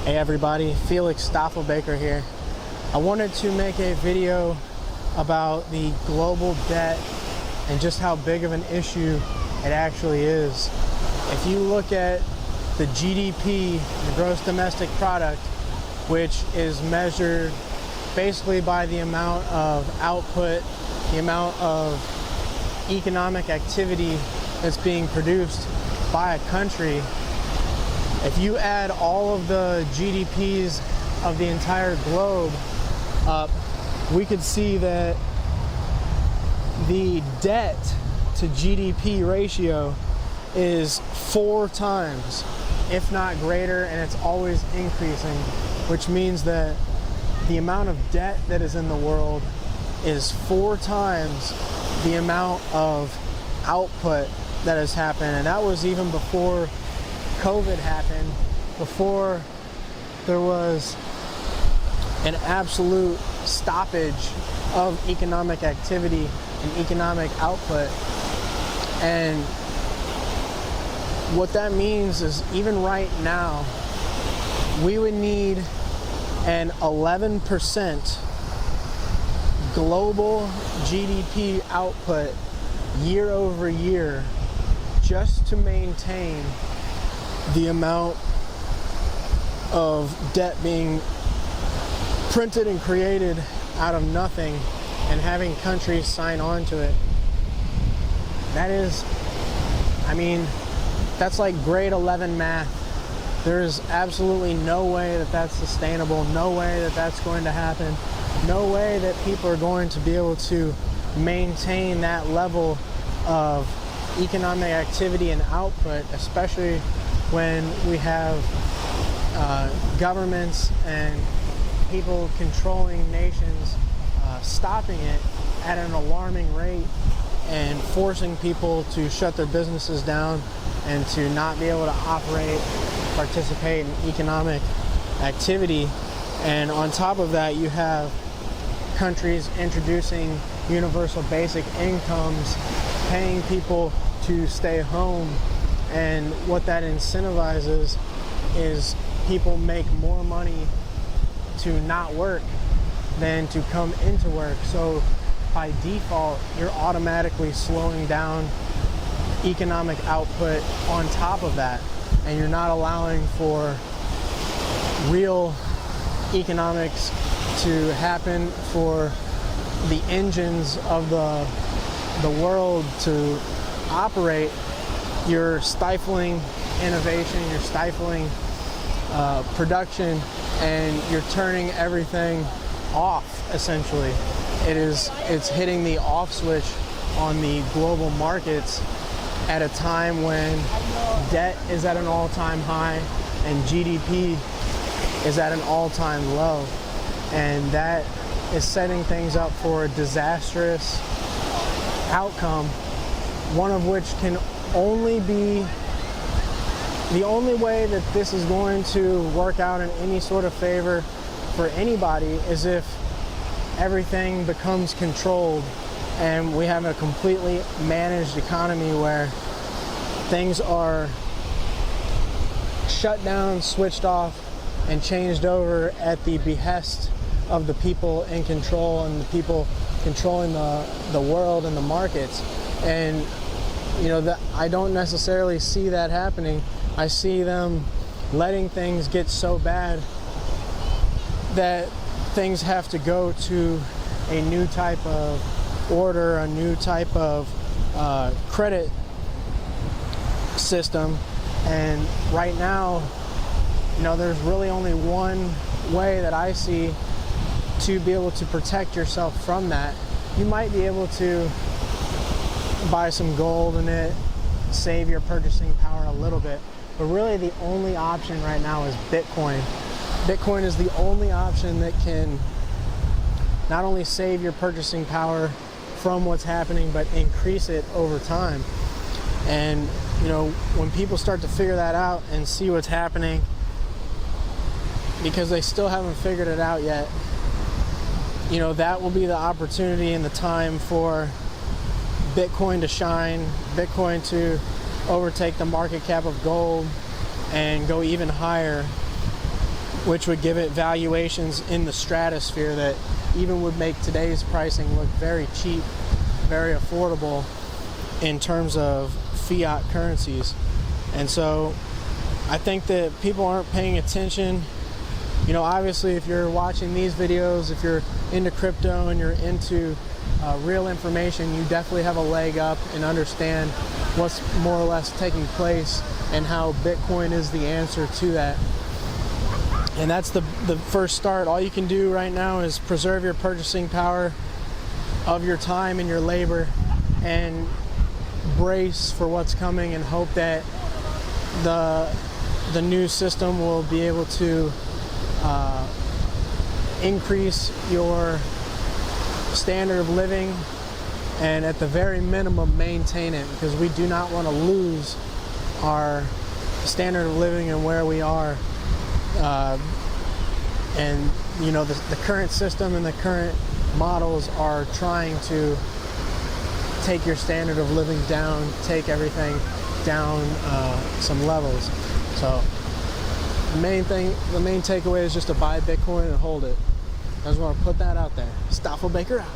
Hey everybody, Felix Staffelbaker here. I wanted to make a video about the global debt and just how big of an issue it actually is. If you look at the GDP, the gross domestic product, which is measured basically by the amount of output, the amount of economic activity that's being produced by a country, if you add all of the GDPs of the entire globe up, we could see that the debt to GDP ratio is 4 times, if not greater, and it's always increasing, which means that the amount of debt that is in the world is 4 times the amount of output that has happened. And that was even before COVID happened, before there was an absolute stoppage of economic activity and economic output. And what that means is, even right now, we would need an 11% global GDP output year over year just to maintain the amount of debt being printed and created out of nothing and having countries sign on to it. That is, I mean, that's like grade 11 math. There's absolutely no way that that's sustainable, no way that that's going to happen, no way that people are going to be able to maintain that level of economic activity and output, especially when we have governments and people controlling nations stopping it at an alarming rate and forcing people to shut their businesses down and to not be able to operate, participate in economic activity. And on top of that, you have countries introducing universal basic incomes, paying people to stay home. And what that incentivizes is people make more money to not work than to come into work. So by default, you're automatically slowing down economic output on top of that, and you're not allowing for real economics to happen, for the engines of the world to operate. You're stifling innovation, you're stifling production, and you're turning everything off, essentially. It's hitting the off switch on the global markets at a time when debt is at an all-time high and GDP is at an all-time low. And that is setting things up for a disastrous outcome, one of which can only be, the only way that this is going to work out in any sort of favor for anybody is if everything becomes controlled and we have a completely managed economy where things are shut down, switched off, and changed over at the behest of the people in control and the people controlling the world and the markets. And you know, that I don't necessarily see that happening. I see them letting things get so bad that things have to go to a new type of order, a new type of credit system. And right now, you know, there's really only one way that I see to be able to protect yourself from that. You might be able to buy some gold in it, save your purchasing power a little bit, but really the only option right now is Bitcoin. Bitcoin is the only option that can not only save your purchasing power from what's happening, but increase it over time. And you know, when people start to figure that out and see what's happening, because they still haven't figured it out yet, you know, that will be the opportunity and the time for Bitcoin to shine, Bitcoin to overtake the market cap of gold and go even higher. which would give it valuations in the stratosphere that even would make today's pricing look very cheap, very affordable in terms of fiat currencies. And so I think that people aren't paying attention. You know, obviously if you're watching these videos, if you're into crypto and you're into real information, you definitely have a leg up and understand what's more or less taking place and how Bitcoin is the answer to that. And that's the first start. All you can do right now is preserve your purchasing power of your time and your labor, and brace for what's coming, and hope that the new system will be able to increase your standard of living, and at the very minimum maintain it, because we do not want to lose our standard of living and where we are. And you know, the current system and the current models are trying to take your standard of living down, take everything down some levels. So the main takeaway is just to buy Bitcoin and hold it. I just want to put that out there. Stoffel Baker out.